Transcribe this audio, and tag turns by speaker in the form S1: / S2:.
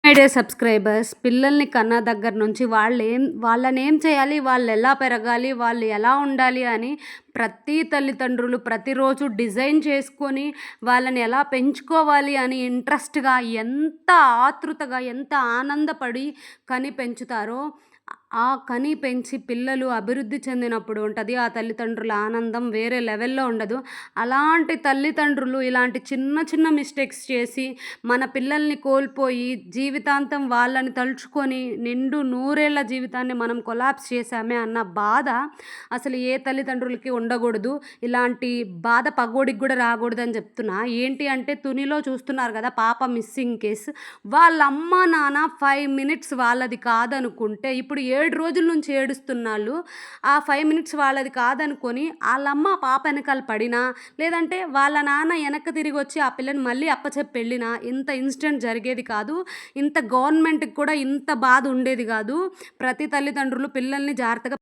S1: My dear subscribers, పిల్లల్ని కన్న దగ్గర నుంచి వాళ్ళనేం చేయాలి, వాళ్ళెలా పెరగాలి, వాళ్ళు ఎలా ఉండాలి అని ప్రతి తల్లిదండ్రులు ప్రతిరోజు డిజైన్ చేసుకొని వాళ్ళని ఎలా పెంచుకోవాలి అని ఇంట్రెస్ట్‌గా ఎంత ఆతృతగా, ఎంత ఆనందపడి కని పెంచుతారో, ఆ కని పెంచి పిల్లలు అభివృద్ధి చెందినప్పుడు ఉంటది ఆ తల్లిదండ్రుల ఆనందం వేరే లెవెల్‌లో ఉండదు. అలాంటి తల్లిదండ్రులు ఇలాంటి చిన్న చిన్న మిస్టేక్స్ చేసి మన పిల్లల్ని కోల్పోయి జీవితాంతం వాళ్ళని తలుచుకొని నిండు నూరేళ్ల జీవితాన్ని మనం కొలాప్స్ చేశామే అన్న బాధ అసలు ఏ తల్లిదండ్రులకి ఉండకూడదు. ఇలాంటి బాధ పగోడికి గూడా రాకూడదని చెప్తున్నా. ఏంటి అంటే తునిలో చూస్తున్నారు గదా! పాప మిస్సింగ్ కేస్. వాళ్ళ అమ్మ, నాన్న 5 మినిట్స్ వాళ్ళది కాదనుకుంటే ఇప్పుడు 7 రోజుల నుంచి ఏడుస్తున్నాళ్ళు. ఆ 5 మినిట్స్ వాళ్ళది కాదనుకోని ఆళ్ళమ్మ ఆ పాప ఎనకాల పడినా, లేదంటే వాళ్ళ నాన్న ఎనక్కి తిరిగొచ్చి ఆ పిల్లని మళ్ళీ అప్పచెప్పి వెళ్ళినా ఇంత ఇన్సిడెంట్ జరిగేది కాదు. ఇంత గవర్నమెంట్‌కి కూడా ఇంత బాధ ఉండేది గాదు. ప్రతి తల్లిదండ్రులు పిల్లల్ని జాగ్రత్తగా